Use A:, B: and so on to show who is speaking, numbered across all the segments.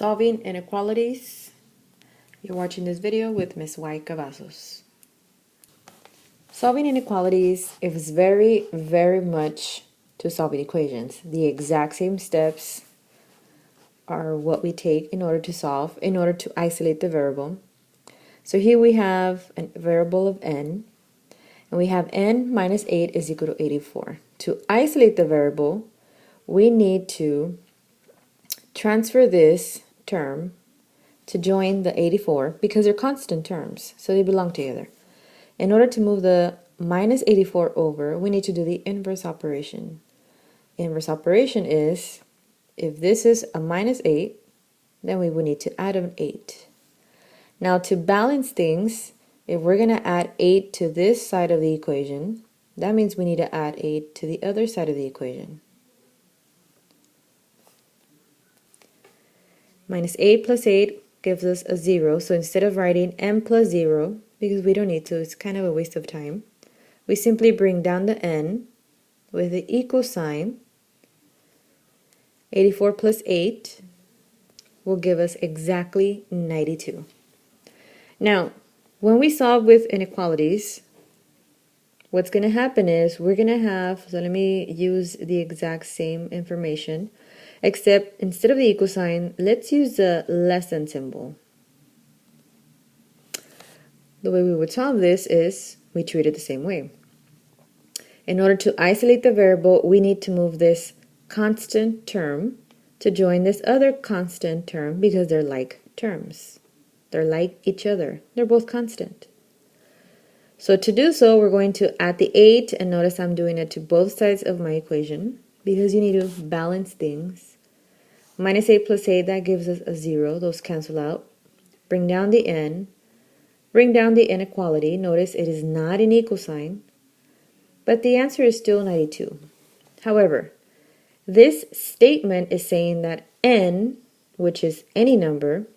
A: Solving inequalities. You're watching this video with Ms.Y Cavazos. Solving inequalities is very, very much to solving equations. The exact same steps are what we take in order to solve, in order to isolate the variable. So here we have a variable of n, and we have n minus 8 is equal to 84. To isolate the variable, we need to transfer this term to join the 84 because they're constant terms, so they belong together. In order to move the minus 84 over, we need to do the inverse operation. Inverse operation is, if this is a minus 8, then we would need to add an 8. Now to balance things, if we're going to add 8 to this side of the equation, that means we need to add 8 to the other side of the equation. Minus 8 plus 8 gives us a 0, so instead of writing n plus 0, because we don't need to, it's kind of a waste of time, we simply bring down the n with the equal sign. 84 plus 8 will give us exactly 92. Now, when we solve with inequalities, what's going to happen is we're going to have, so let me use the exact same information, except instead of the equal sign, let's use the less than symbol. The way we would solve this is we treat it the same way. In order to isolate the variable, we need to move this constant term to join this other constant term because they're like terms. They're like each other. They're both constant. So to do so, we're going to add the 8, and notice I'm doing it to both sides of my equation because you need to balance things. Minus 8 plus 8, that gives us a 0. Those cancel out. Bring down the n. Bring down the inequality. Notice it is not an equal sign, but the answer is still 92. However, this statement is saying that n, which is any number,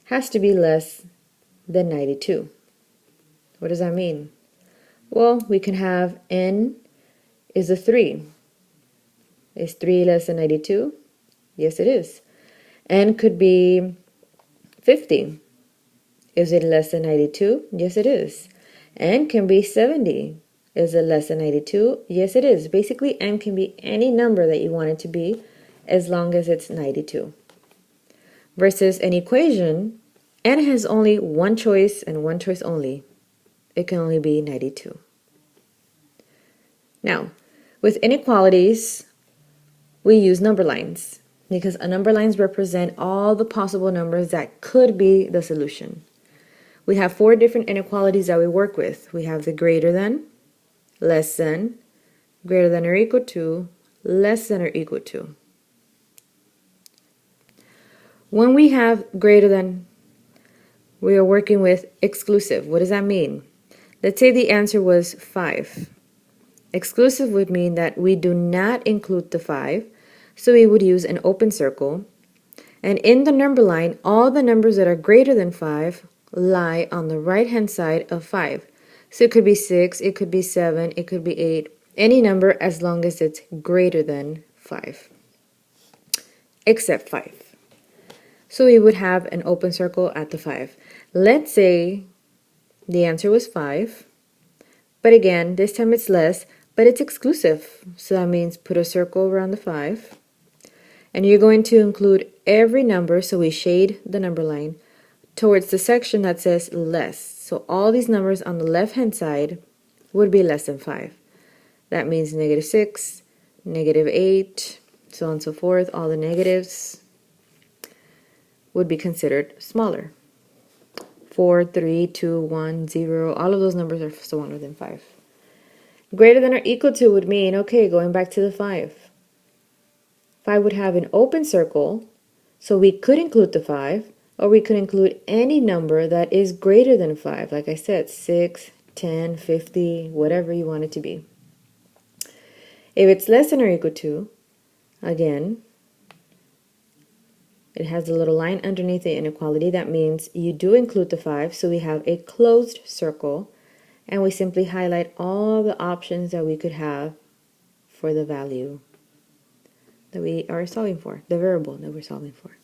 A: has to be less than 92. What does that mean? Well, we can have n is a 3. Is 3 less than 92? Yes, it is. N could be 50. Is it less than 92? Yes, it is. N can be 70. Is it less than 92? Yes, it is. Basically, n can be any number that you want it to be as long as it's 92. Versus an equation, n has only one choice and one choice only. It can only be 92. Now, with inequalities, we use number lines because number lines represent all the possible numbers that could be the solution. We have 4 different inequalities that we work with. We have the greater than, less than, greater than or equal to, less than or equal to. When we have greater than, we are working with exclusive. What does that mean? Let's say the answer was 5. Exclusive would mean that we do not include the 5, so we would use an open circle. And in the number line, all the numbers that are greater than 5 lie on the right-hand side of 5. So it could be 6, it could be 7, it could be 8, any number as long as it's greater than 5, except 5. So we would have an open circle at the 5. Let's say the answer was 5, but again, this time it's less, but it's exclusive. So that means put a circle around the 5, and you're going to include every number, so we shade the number line towards the section that says less. So all these numbers on the left-hand side would be less than 5. That means negative 6, negative 8, so on and so forth. All the negatives would be considered smaller. 4, 3, 2, 1, 0, all of those numbers are smaller than 5. Greater than or equal to would mean, okay, going back to the 5. 5 would have an open circle, so we could include the 5, or we could include any number that is greater than 5. Like I said, 6, 10, 50, whatever you want it to be. If it's less than or equal to, again, it has a little line underneath the inequality. That means you do include the 5, so we have a closed circle, and we simply highlight all the options that we could have for the value that we are solving for, the variable that we're solving for.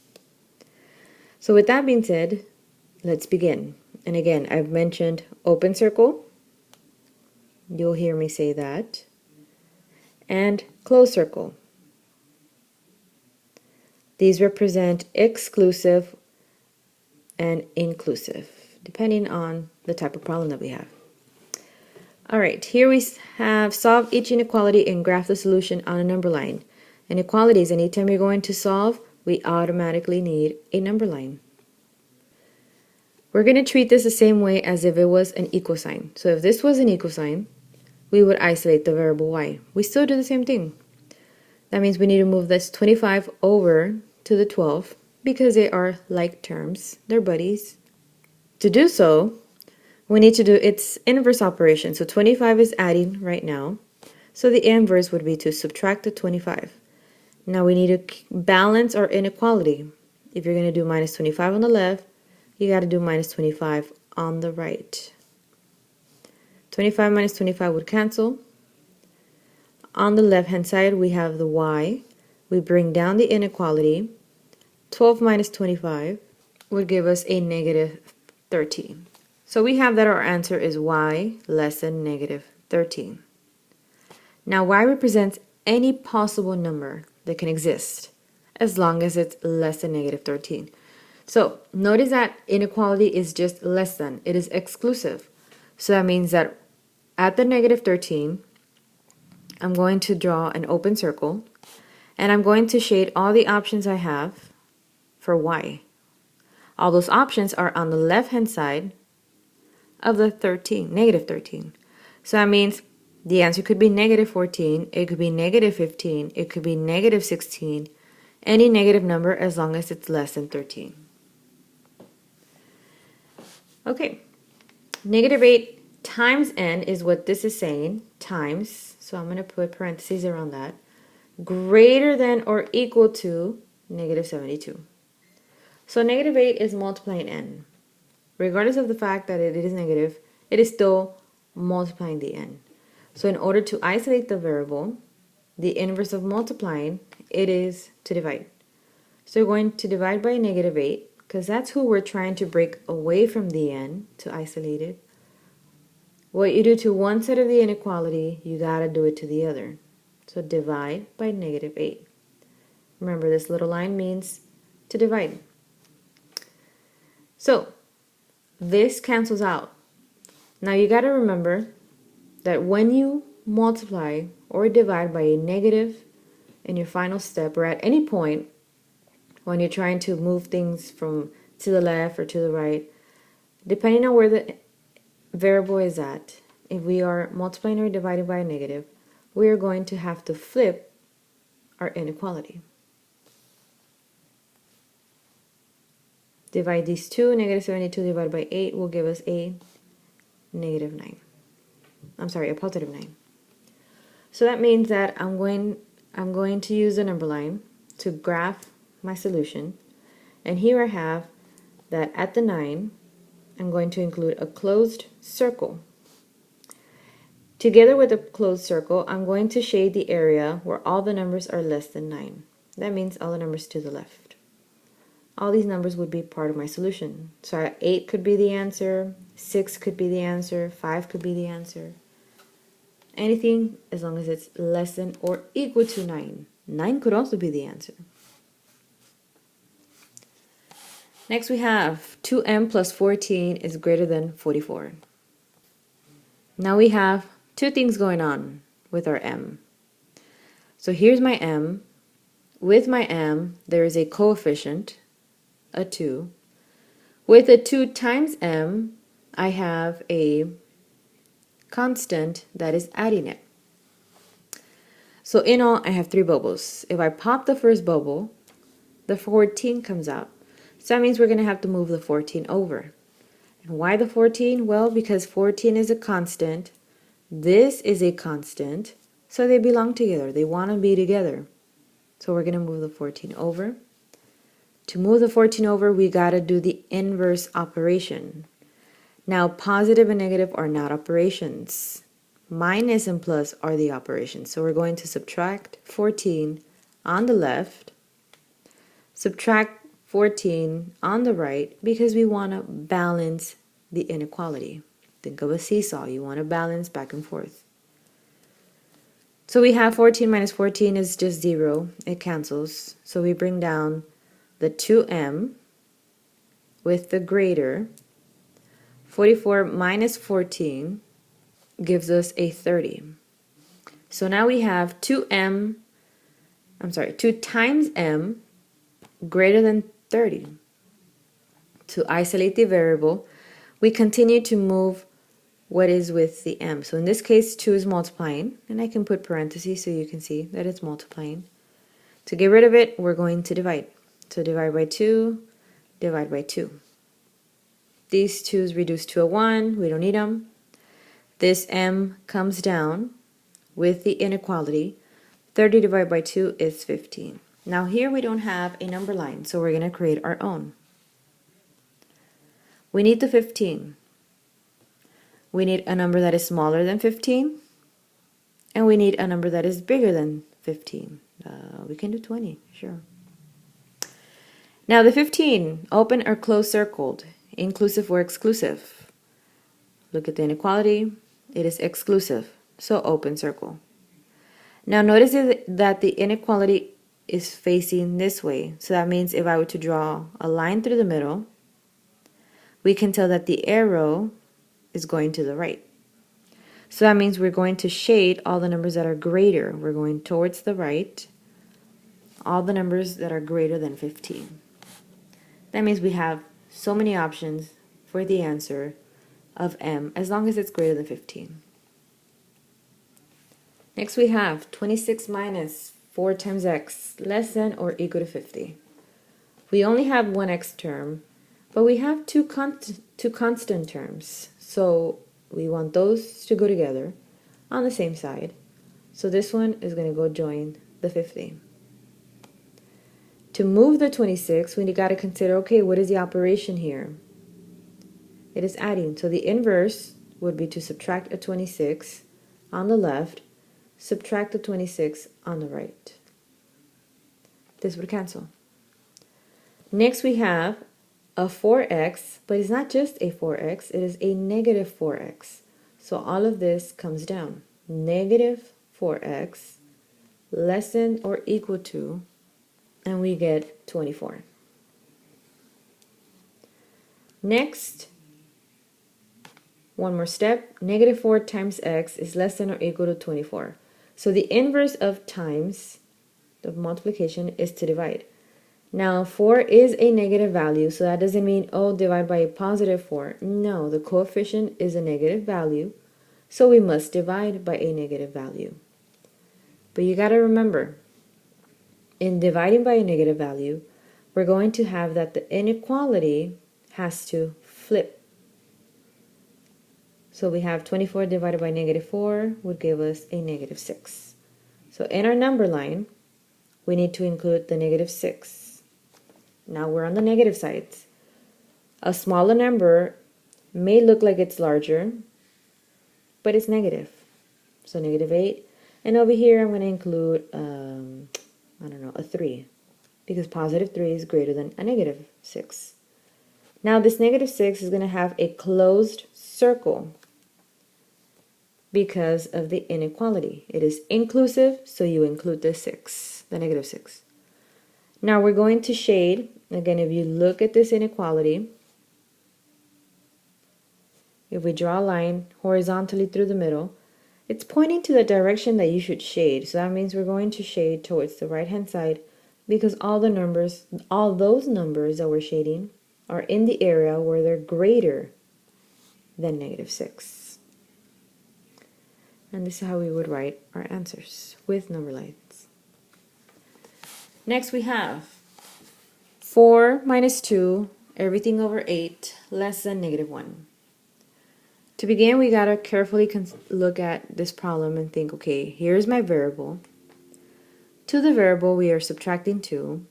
A: So with that being said, let's begin. And again, I've mentioned open circle. You'll hear me say that. And closed circle. These represent exclusive and inclusive, depending on the type of problem that we have. All right, here we have solve each inequality and graph the solution on a number line. Inequalities, anytime you're going to solve, we automatically need a number line. We're going to treat this the same way as if it was an equal sign. So if this was an equal sign, we would isolate the variable y. We still do the same thing. That means we need to move this 25 over to the 12 because they are like terms. They're buddies. To do so, we need to do its inverse operation. So 25 is adding right now. So the inverse would be to subtract the 25. Now we need to balance our inequality. If you're going to do minus 25 on the left, you got to do minus 25 on the right. 25 minus 25 would cancel. On the left hand side, we have the y. We bring down the inequality. 12 minus 25 would give us a negative 13. So we have that our answer is y less than negative 13. Now y represents any possible number that can exist as long as it's less than negative 13. So notice that inequality is just less than. It is exclusive. So that means that at the negative 13, I'm going to draw an open circle and I'm going to shade all the options I have for y. All those options are on the left hand side of the 13, negative 13. So that means the answer could be negative 14, it could be negative 15, it could be negative 16, any negative number as long as it's less than 13. Okay, negative 8 times n is what this is saying, times, so I'm going to put parentheses around that, greater than or equal to negative 72. So negative 8 is multiplying n. Regardless of the fact that it is negative, it is still multiplying the n. So in order to isolate the variable, the inverse of multiplying, it is to divide. So we're going to divide by negative 8, because that's who we're trying to break away from the n to isolate it. What you do to one side of the inequality, you gotta do it to the other. So divide by negative 8. Remember, this little line means to divide. So this cancels out. Now you got to remember that when you multiply or divide by a negative in your final step or at any point when you're trying to move things from to the left or to the right, depending on where the variable is at, if we are multiplying or dividing by a negative, we are going to have to flip our inequality. Divide these two, negative 72 divided by 8 will give us a negative 9. I'm sorry, a positive 9. So that means that I'm going to use the number line to graph my solution. And here I have that at the 9, I'm going to include a closed circle. Together with a closed circle, I'm going to shade the area where all the numbers are less than 9. That means all the numbers to the left. All these numbers would be part of my solution. So 8 could be the answer, 6 could be the answer, 5 could be the answer. Anything as long as it's less than or equal to 9. 9 could also be the answer. Next we have 2m plus 14 is greater than 44. Now we have two things going on with our m. So here's my m. With my m, there is a coefficient, a 2. With a 2 times m, I have a constant that is adding it. So in all, I have 3 bubbles. If I pop the first bubble, the 14 comes out. So that means we're going to have to move the 14 over. And why the 14? Well, because 14 is a constant. This is a constant. So they belong together. They want to be together. So we're going to move the 14 over. To move the 14 over, we got to do the inverse operation. Now, positive and negative are not operations. Minus and plus are the operations. So we're going to subtract 14 on the left, subtract 14 on the right, because we want to balance the inequality. Think of a seesaw. You want to balance back and forth. So we have 14 minus 14 is just 0. It cancels. So we bring down the 2m with the greater. 44 minus 14 gives us a 30. So now we have 2 times m greater than 30. To isolate the variable, we continue to move what is with the m. So in this case, 2 is multiplying, and I can put parentheses so you can see that it's multiplying. To get rid of it, we're going to divide. So divide by 2, divide by 2. These 2's reduce to a 1, we don't need them. This m comes down with the inequality. 30 divided by 2 is 15. Now here we don't have a number line, so we're going to create our own. We need the 15. We need a number that is smaller than 15, and we need a number that is bigger than 15. We can do 20, sure. Now the 15, open or close circled, inclusive or exclusive. Look at the inequality, it is exclusive, so open circle. Now notice that the inequality is facing this way, so that means if I were to draw a line through the middle, we can tell that the arrow is going to the right. So that means we're going to shade all the numbers that are greater. We're going towards the right, all the numbers that are greater than 15. That means we have so many options for the answer of m as long as it's greater than 15. Next we have 26 minus 4 times x less than or equal to 50. We only have one x term, but we have two constant terms. So we want those to go together on the same side. So this one is going to go join the 50. To move the 26, we got to consider, okay, what is the operation here? It is adding. So the inverse would be to subtract a 26 on the left, subtract the 26 on the right. This would cancel. Next we have a 4x, but it's not just a 4x, it is a negative 4x. So all of this comes down. Negative 4x less than or equal to, and we get 24. Next, one more step, negative 4 times x is less than or equal to 24. So the inverse of times, the multiplication, is to divide. Now 4 is a negative value, so that doesn't mean, oh, divide by a positive 4. No, the coefficient is a negative value, so we must divide by a negative value. But you got to remember, in dividing by a negative value, we're going to have that the inequality has to flip. So we have 24 divided by negative 4 would give us a negative 6. So in our number line, we need to include the negative 6. Now we're on the negative sides. A smaller number may look like it's larger, but it's negative. So negative 8. And over here I'm going to include, a 3. Because positive 3 is greater than a negative 6. Now this negative 6 is going to have a closed circle because of the inequality. It is inclusive, so you include the 6, the negative 6. Now we're going to shade. Again, if you look at this inequality, if we draw a line horizontally through the middle, it's pointing to the direction that you should shade. So that means we're going to shade towards the right-hand side because all those numbers that we're shading are in the area where they're greater than negative 6. And this is how we would write our answers with number lines. Next we have 4 minus 2, everything over 8, less than negative 1. To begin, we got to carefully look at this problem and think, okay, here's my variable. To the variable, we are subtracting 2.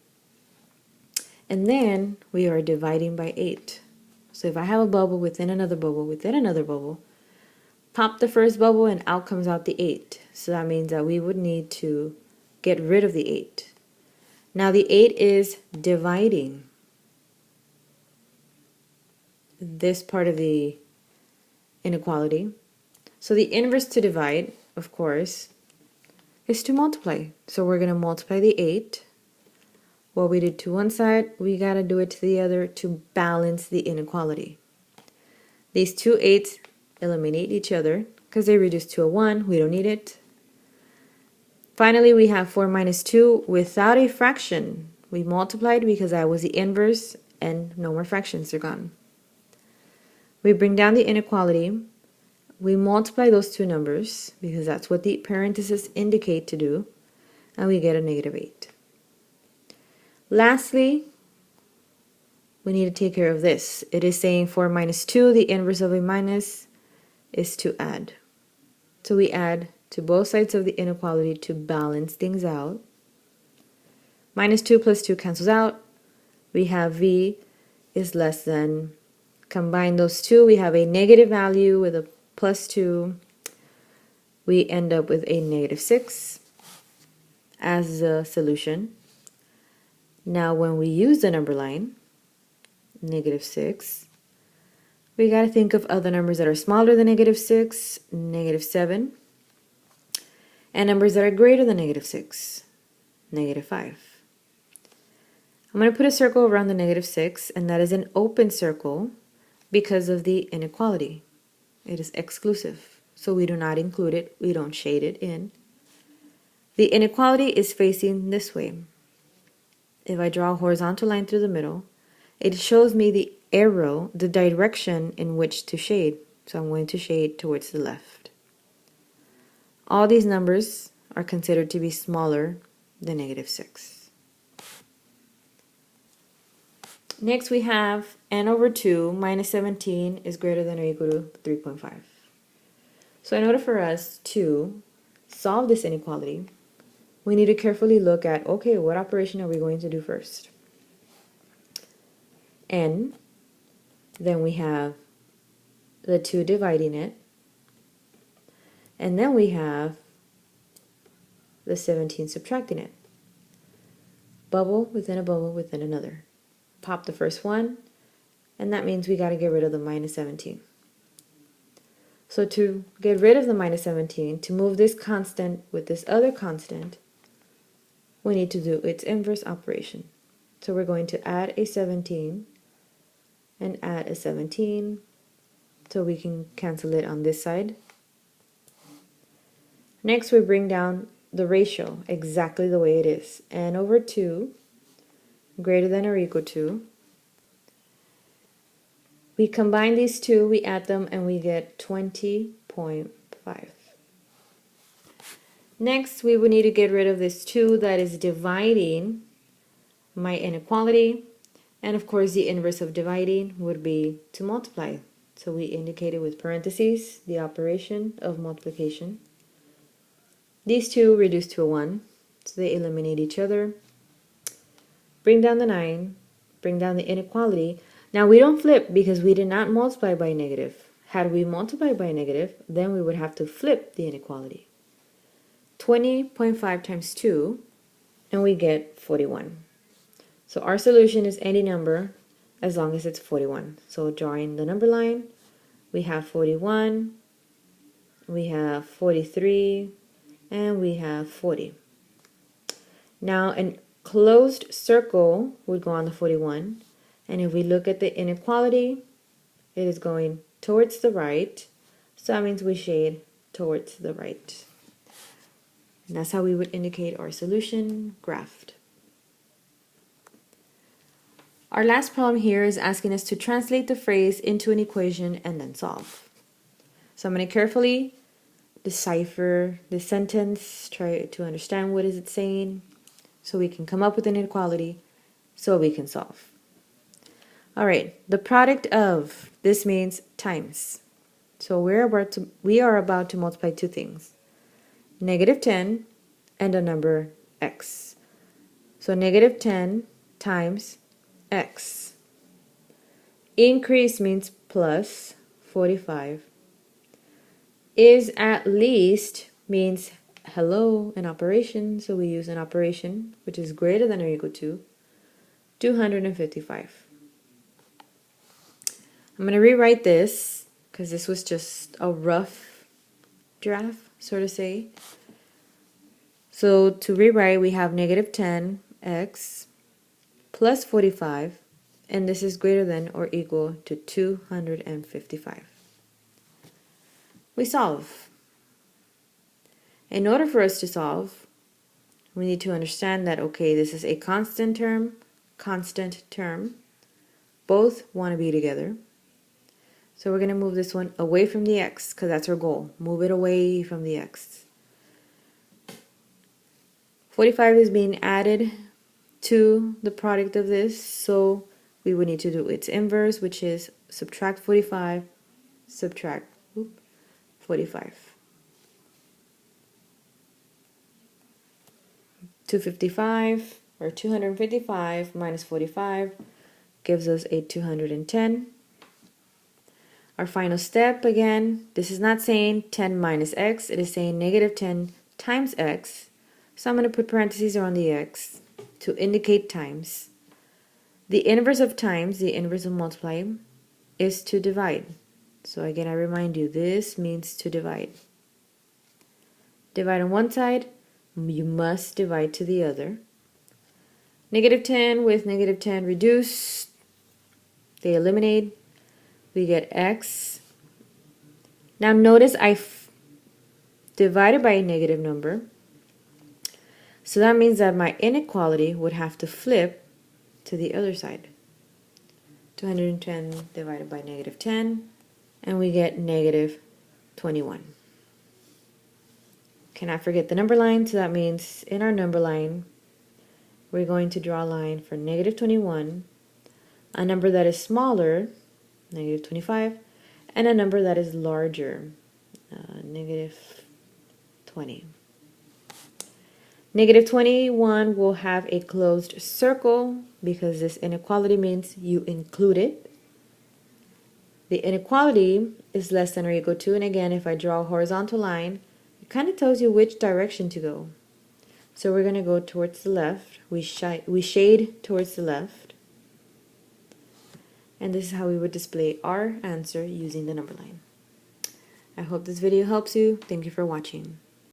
A: And then we are dividing by 8. So if I have a bubble within another bubble within another bubble, pop the first bubble and out comes out the 8. So that means that we would need to get rid of the 8. Now the 8 is dividing this part of the inequality. So the inverse to divide, of course, is to multiply. So we're going to multiply the 8. What we did to one side, we got to do it to the other to balance the inequality. These two 8s eliminate each other because they reduce to a 1. We don't need it. Finally, we have 4 minus 2 without a fraction. We multiplied because that was the inverse and no more fractions are gone. We bring down the inequality. We multiply those two numbers because that's what the parentheses indicate to do, and we get a negative 8. Lastly, we need to take care of this. It is saying 4 minus 2, the inverse of a minus, is to add. So we add to both sides of the inequality to balance things out. Minus 2 plus 2 cancels out. We have v is less than, combine those two, we have a negative value with a plus 2. We end up with a negative 6 as the solution. Now when we use the number line, negative 6, we got to think of other numbers that are smaller than negative 6, negative 7, and numbers that are greater than negative 6, negative 5. I'm going to put a circle around the negative 6, and that is an open circle because of the inequality. It is exclusive, so we do not include it, we don't shade it in. The inequality is facing this way. If I draw a horizontal line through the middle, it shows me the arrow, the direction in which to shade. So I'm going to shade towards the left. All these numbers are considered to be smaller than negative 6. Next we have n over 2 minus 17 is greater than or equal to 3.5. So in order for us to solve this inequality, we need to carefully look at, okay, what operation are we going to do first? N, then we have the 2 dividing it, and then we have the 17 subtracting it. Bubble within a bubble within another. Pop the first one, and that means we got to get rid of the minus 17. So to get rid of the minus 17, to move this constant with this other constant, we need to do its inverse operation. So we're going to add a 17 and add a 17, so we can cancel it on this side. Next we bring down the ratio exactly the way it is. N over 2 greater than or equal to. We combine these two, we add them, and we get 20.5. Next we would need to get rid of this 2 that is dividing my inequality, and of course the inverse of dividing would be to multiply. So we indicate it with parentheses, the operation of multiplication. These two reduce to a 1, so they eliminate each other. Bring down the 9, bring down the inequality. Now we don't flip because we did not multiply by negative. Had we multiplied by negative, then we would have to flip the inequality. 20.5 times 2, and we get 41. So our solution is any number as long as it's 41. So drawing the number line, we have 41, we have 43, and we have 40. Now a closed circle would go on the 41, and if we look at the inequality, it is going towards the right, so that means we shade towards the right. And that's how we would indicate our solution graphed. Our last problem here is asking us to translate the phrase into an equation and then solve. So I'm going to carefully decipher the sentence, try to understand what is it saying, so we can come up with an inequality, so we can solve. Alright, the product of, this means times. So we are about to multiply two things. Negative 10 and a number x. So negative 10 times x. Increase means plus 45. Is at least means hello, an operation, so we use an operation which is greater than or equal to 255. I'm going to rewrite this because this was just a rough draft, so to say. So to rewrite, we have negative 10x plus 45, and this is greater than or equal to 255. We solve. In order for us to solve, we need to understand that, okay, this is a constant term. Both want to be together. So we're going to move this one away from the x because that's our goal. Move it away from the x. 45 is being added to the product of this, so we would need to do its inverse, which is subtract 45, subtract 45. 255 or 255 minus 45 gives us a 210. Our final step, again, this is not saying 10 minus x, it is saying negative 10 times x. So I'm going to put parentheses around the x to indicate times. The inverse of times, the inverse of multiply, is to divide. So again, I remind you, this means to divide. Divide on one side, you must divide to the other. Negative 10 with negative 10 reduce, they eliminate. We get x. Now notice I divided by a negative number. So that means that my inequality would have to flip to the other side. 210 divided by negative 10, and we get negative 21. Cannot forget the number line, so that means in our number line, we're going to draw a line for negative 21, a number that is smaller, negative 25, and a number that is larger, negative 20. Negative 21 will have a closed circle because this inequality means you include it. The inequality is less than or equal to, and again, if I draw a horizontal line, it kind of tells you which direction to go. So we're going to go towards the left. We shade towards the left. And this is how we would display our answer using the number line. I hope this video helps you. Thank you for watching.